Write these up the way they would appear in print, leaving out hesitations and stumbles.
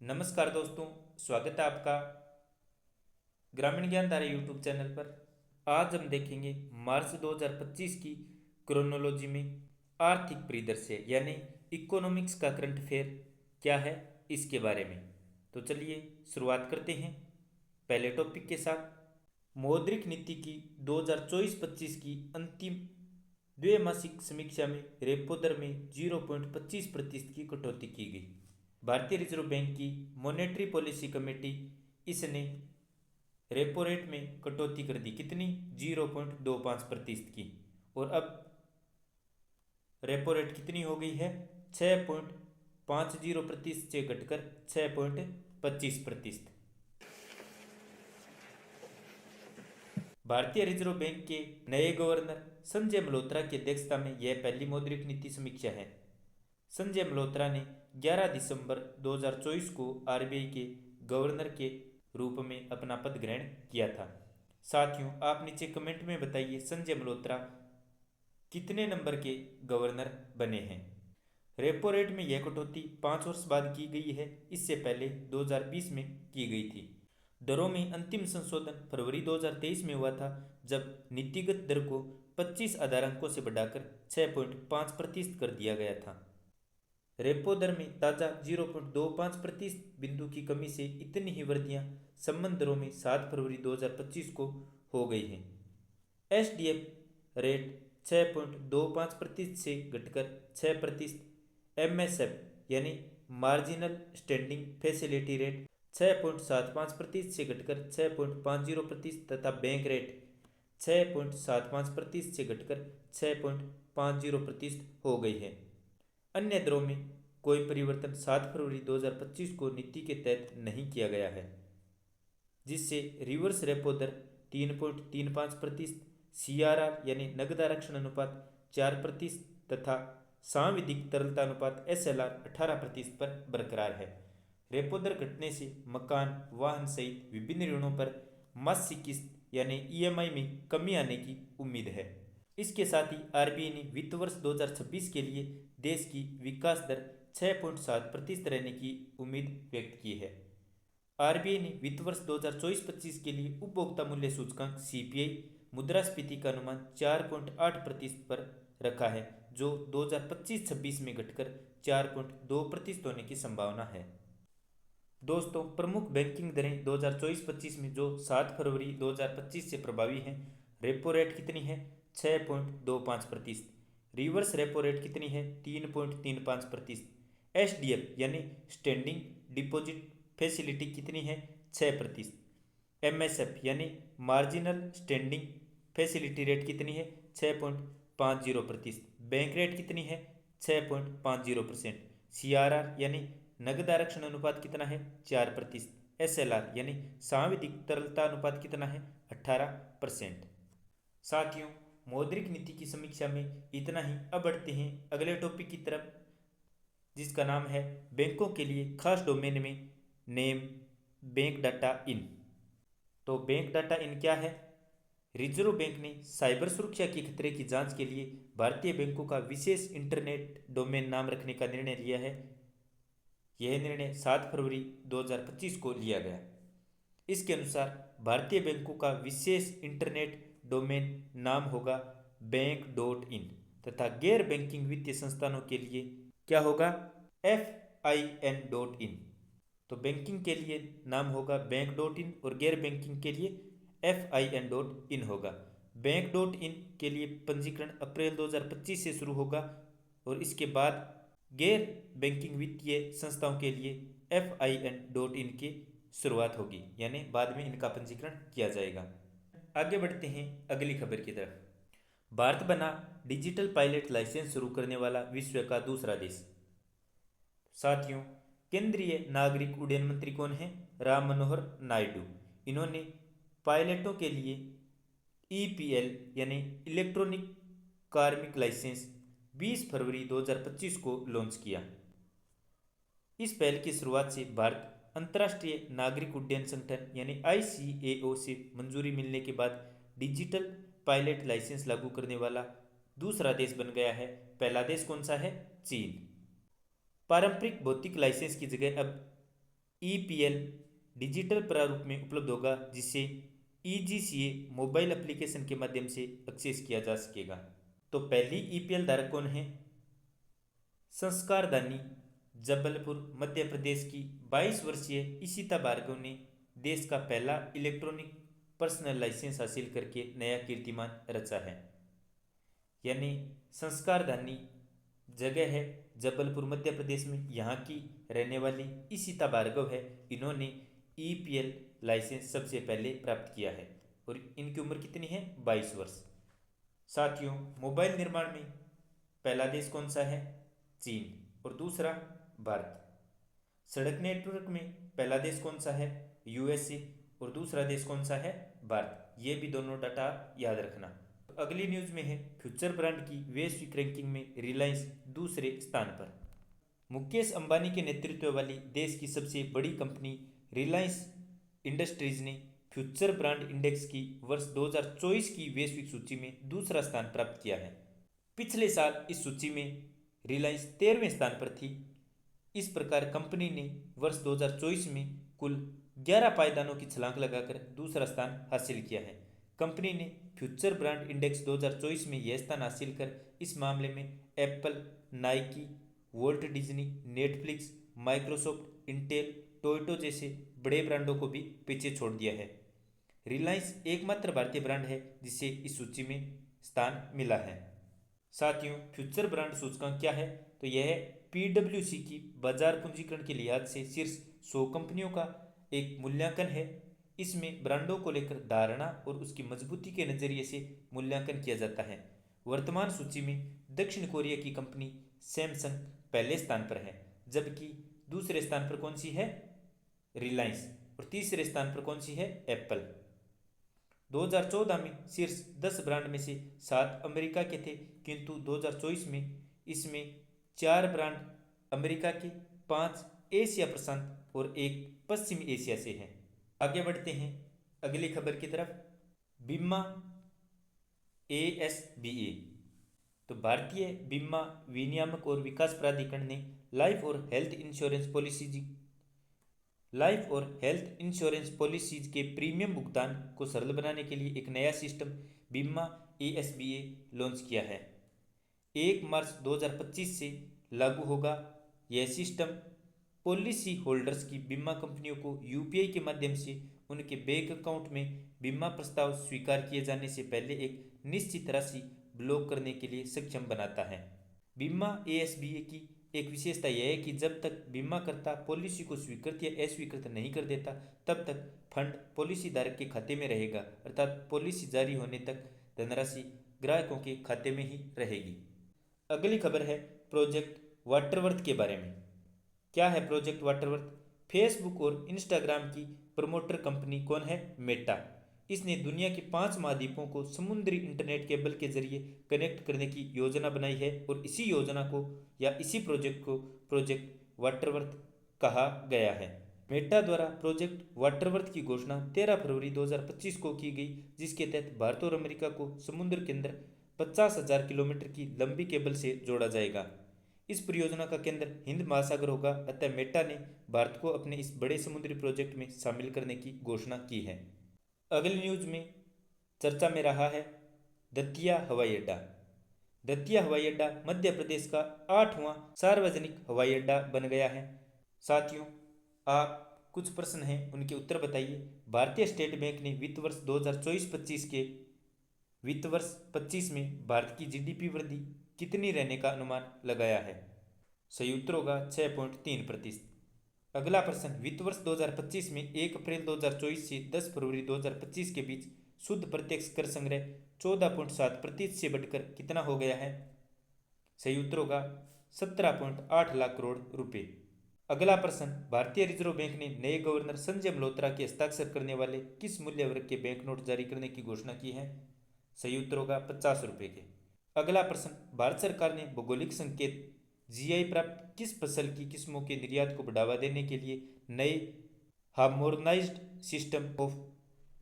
नमस्कार दोस्तों, स्वागत है आपका ग्रामीण ज्ञान धारा यूट्यूब चैनल पर। आज हम देखेंगे मार्च 2025 की क्रोनोलॉजी में आर्थिक परिदृश्य यानी इकोनॉमिक्स का करंट अफेयर क्या है इसके बारे में। तो चलिए शुरुआत करते हैं पहले टॉपिक के साथ। मौद्रिक नीति की 2024-25 की अंतिम द्वैमासिक समीक्षा में रेपो दर में 0.25% की कटौती की गई। भारतीय रिजर्व बैंक की मॉनेटरी पॉलिसी कमेटी इसने रेपो रेट में कटौती कर दी, कितनी? 0.25% की। और अब रेपो रेट कितनी हो गई है? 6.50% से घटकर 6.25%। भारतीय रिजर्व बैंक के नए गवर्नर संजय मल्होत्रा की अध्यक्षता में यह पहली मौद्रिक नीति समीक्षा है। संजय मल्होत्रा ने 11 दिसंबर 2024 को आरबीआई के गवर्नर के रूप में अपना पद ग्रहण किया था। साथियों, आप नीचे कमेंट में बताइए संजय मल्होत्रा कितने नंबर के गवर्नर बने हैं। रेपो रेट में यह कटौती 5 वर्ष बाद की गई है, इससे पहले 2020 में की गई थी। दरों में अंतिम संशोधन फरवरी 2023 में हुआ था, जब नीतिगत दर को 25 आधार अंकों से बढ़ाकर 6.5% कर दिया गया था। रेपो दर में ताज़ा 0.25% बिंदु की कमी से इतनी ही वृद्धियां संबंध दरों में 7 फरवरी 2025 को हो गई हैं। एसडीएफ रेट 6.25% से घटकर 6%। एमएसएफ यानी मार्जिनल स्टैंडिंग फैसिलिटी रेट 6.75% से घटकर 6.50% तथा बैंक रेट 6.75% से घटकर 6.50% हो गई है। अन्य दरों में कोई परिवर्तन 7 फरवरी 2025 को नीति के तहत नहीं किया गया है, जिससे रिवर्स रेपो दर 3.35%, सीआरआर यानी नगद आरक्षण अनुपात 4% तथा सांविधिक तरलता अनुपात एसएलआर 18% पर बरकरार है। रेपो दर घटने से मकान, वाहन सहित विभिन्न ऋणों पर मासिक किस्त यानी ईएमआई में कमी आने की उम्मीद है। इसके साथ ही आरबीआई ने वित्त वर्ष 2026 के लिए देश की विकास दर 6.7% रहने की उम्मीद व्यक्त की है। आरबीआई ने वित्त वर्ष 2024-25 के लिए उपभोक्ता मूल्य सूचकांक सीपीआई मुद्रास्फीति का अनुमान 4.8% पर रखा है, जो 2025-26 में घटकर 4.2% होने की संभावना है। दोस्तों, प्रमुख बैंकिंग दरें 2024-25 में जो 7 फरवरी 2025 से प्रभावी हैं। रेपो रेट कितनी है? 6.25%। रिवर्स रेपो रेट कितनी है? 3.35%। एसडीएफ यानी स्टैंडिंग डिपॉजिट फैसिलिटी कितनी है? 6%। एमएसएफ यानी मार्जिनल स्टैंडिंग फैसिलिटी रेट कितनी है? 6.50%। बैंक रेट कितनी है? 6.50%। सीआरआर यानी नगद आरक्षण अनुपात कितना है? 4%। एसएलआर यानी सांविधिक तरलता अनुपात कितना है? 18%। साथियों, मौद्रिक नीति की समीक्षा में इतना ही। अब बढ़ते हैं अगले टॉपिक की तरफ, जिसका नाम है बैंकों के लिए खास डोमेन में नेम बैंक डाटा इन। तो बैंक डाटा इन क्या है? रिजर्व बैंक ने साइबर सुरक्षा के खतरे की जांच के लिए भारतीय बैंकों का विशेष इंटरनेट डोमेन नाम रखने का निर्णय लिया है। यह निर्णय 7 फरवरी 2025 को लिया गया। इसके अनुसार भारतीय बैंकों का विशेष इंटरनेट डोमेन नाम होगा बैंक.इन तथा गैर बैंकिंग वित्तीय संस्थानों के लिए क्या होगा? FIN.in। तो बैंकिंग के लिए नाम होगा बैंक.इन और गैर बैंकिंग के लिए FIN.in होगा। बैंक.इन के लिए पंजीकरण अप्रैल 2025 से शुरू होगा और इसके बाद गैर बैंकिंग वित्तीय संस्थाओं के लिए FIN.in की शुरुआत होगी, यानी बाद में इनका पंजीकरण किया जाएगा। आगे बढ़ते हैं अगली खबर की तरफ। भारत बना डिजिटल पायलट लाइसेंस शुरू करने वाला विश्व का दूसरा देश। साथियों, केंद्रीय नागरिक उड्डयन मंत्री कौन है? राम मनोहर नायडू। इन्होंने पायलटों के लिए EPL यानी इलेक्ट्रॉनिक कार्मिक लाइसेंस 20 फरवरी 2025 को लॉन्च किया। इस पहल की शुरुआत से भारत अंतर्राष्ट्रीय नागरिक उड्डयन संगठन यानी ICAO से मंजूरी मिलने के बाद डिजिटल पायलट लाइसेंस लागू करने वाला दूसरा देश बन गया है। पहला देश कौन सा है? चीन। पारंपरिक भौतिक लाइसेंस की जगह अब EPL डिजिटल प्रारूप में उपलब्ध होगा, जिसे EGCA मोबाइल एप्लीकेशन के माध्यम से एक्सेस किया जा सकेगा। तो पहली EPL धारक कौन है? संस्कारदानी जबलपुर मध्य प्रदेश की 22 वर्षीय ईशिता भार्गव ने देश का पहला इलेक्ट्रॉनिक पर्सनल लाइसेंस हासिल करके नया कीर्तिमान रचा है। यानी संस्कारदानी जगह है जबलपुर मध्य प्रदेश में, यहाँ की रहने वाली ईशिता भार्गव है। इन्होंने EPL लाइसेंस सबसे पहले प्राप्त किया है और इनकी उम्र कितनी है? 22 वर्ष। साथियों, मोबाइल निर्माण में पहला देश कौन सा है? चीन और दूसरा भारत। सड़क नेटवर्क में पहला देश कौन सा है? USA और दूसरा देश कौन सा है? भारत। ये भी दोनों डाटा याद रखना। तो अगली न्यूज में है फ्यूचर ब्रांड की वैश्विक रैंकिंग में रिलायंस दूसरे स्थान पर। मुकेश अंबानी के नेतृत्व वाली देश की सबसे बड़ी कंपनी रिलायंस इंडस्ट्रीज ने फ्यूचर ब्रांड इंडेक्स की वर्ष 2024 की वैश्विक सूची में दूसरा स्थान प्राप्त किया है। पिछले साल इस सूची में रिलायंस 13वें स्थान पर थी। इस प्रकार कंपनी ने वर्ष 2024 में कुल 11 पायदानों की छलांग लगाकर दूसरा स्थान हासिल किया है। कंपनी ने फ्यूचर ब्रांड इंडेक्स 2024 में यह स्थान हासिल कर इस मामले में Apple, Nike, Walt Disney, Netflix, Microsoft, Intel, Toyota जैसे बड़े ब्रांडों को भी पीछे छोड़ दिया है। रिलायंस एकमात्र भारतीय ब्रांड है जिसे इस सूची में स्थान मिला है। साथियों, फ्यूचर ब्रांड सूचकांक क्या है? तो यह PwC की बाजार पूंजीकरण के लिहाज से शीर्ष 100 कंपनियों का एक मूल्यांकन है। इसमें ब्रांडों को लेकर धारणा और उसकी मजबूती के नजरिए से मूल्यांकन किया जाता है। वर्तमान सूची में दक्षिण कोरिया की कंपनी सैमसंग पहले स्थान पर है, जबकि दूसरे स्थान पर कौन सी है? रिलायंस। और तीसरे स्थान पर कौन सी है? एप्पल। 2014 में शीर्ष 10 ब्रांड में से 7 अमेरिका के थे, किंतु 2024 में इसमें 4 ब्रांड अमेरिका के, 5 एशिया प्रशांत और 1 पश्चिमी एशिया से है। आगे बढ़ते हैं अगली खबर की तरफ। बीमा ASBA। तो भारतीय बीमा विनियामक और विकास प्राधिकरण ने लाइफ और हेल्थ इंश्योरेंस पॉलिसीज के प्रीमियम भुगतान को सरल बनाने के लिए एक नया सिस्टम बीमा ASBA लॉन्च किया है। 1 मार्च 2025 से लागू होगा। यह सिस्टम पॉलिसी होल्डर्स की बीमा कंपनियों को UPI के माध्यम से उनके बैंक अकाउंट में बीमा प्रस्ताव स्वीकार किए जाने से पहले एक निश्चित राशि ब्लॉक करने के लिए सक्षम बनाता है। बीमा ASBA की एक विशेषता यह है कि जब तक बीमाकर्ता पॉलिसी को स्वीकृत या अस्वीकृत नहीं कर देता, तब तक फंड पॉलिसी धारक के खाते में रहेगा, अर्थात पॉलिसी जारी होने तक धनराशि ग्राहकों के खाते में ही रहेगी। अगली खबर है प्रोजेक्ट वाटरवर्थ के बारे में। क्या है प्रोजेक्ट वाटरवर्थ? फेसबुक और इंस्टाग्राम की प्रमोटर कंपनी कौन है? मेटा। इसने दुनिया के 5 महाद्वीपों को समुद्री इंटरनेट केबल के जरिए कनेक्ट करने की योजना बनाई है और इसी योजना को या इसी प्रोजेक्ट को प्रोजेक्ट वाटरवर्थ कहा गया है। मेटा द्वारा प्रोजेक्ट वाटरवर्थ की घोषणा 13 फरवरी 2025 को की गई, जिसके तहत भारत और अमेरिका को समुद्र के अंदर 50,000 किलोमीटर की लंबी केबल से जोड़ा जाएगा। इस परियोजना का केंद्र हिंद महासागर होगा, अतः मेटा ने भारत को अपने इस बड़े समुद्री प्रोजेक्ट में शामिल करने की घोषणा की है। अगली न्यूज में चर्चा में रहा है दतिया हवाई अड्डा। दतिया हवाई अड्डा मध्य प्रदेश का 8वां सार्वजनिक हवाई अड्डा बन गया है। साथियों, आप कुछ प्रश्न हैं उनके उत्तर बताइए। भारतीय स्टेट बैंक ने वित्त वर्ष 2024-25 के वित्त वर्ष 25 में भारत की GDP वृद्धि कितनी रहने का अनुमान लगाया है? सही उत्तर होगा 6.3%। अगला प्रश्न, वित्त वर्ष 2025 में 1 अप्रैल 2024 से 10 फरवरी 2025 के बीच शुद्ध प्रत्यक्ष कर संग्रह 14.7% से बढ़कर कितना हो गया है? सही उत्तर होगा 17.8 लाख करोड़ रुपए। अगला प्रश्न, भारतीय रिजर्व बैंक ने नए गवर्नर संजय मल्होत्रा के हस्ताक्षर करने वाले किस मूल्य वर्ग के बैंक नोट जारी करने की घोषणा की है? सही उत्तर होगा 50 रुपए के। अगला प्रश्न, भारत सरकार ने भौगोलिक संकेत GI प्राप्त किस फसल की किस्मों के निर्यात को बढ़ावा देने के लिए नए हार्मोनाइज्ड सिस्टम ऑफ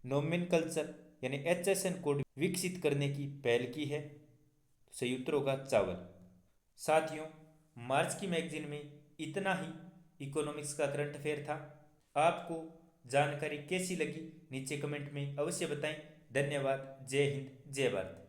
नोमेनकल्चर यानी HSN कोड विकसित करने की पहल की है? सही उत्तर होगा चावल। साथियों, मार्च की मैगजीन में इतना ही इकोनॉमिक्स का करंट अफेयर था। आपको जानकारी कैसी लगी नीचे कमेंट में अवश्य बताएं। धन्यवाद। जय हिंद, जय भारत।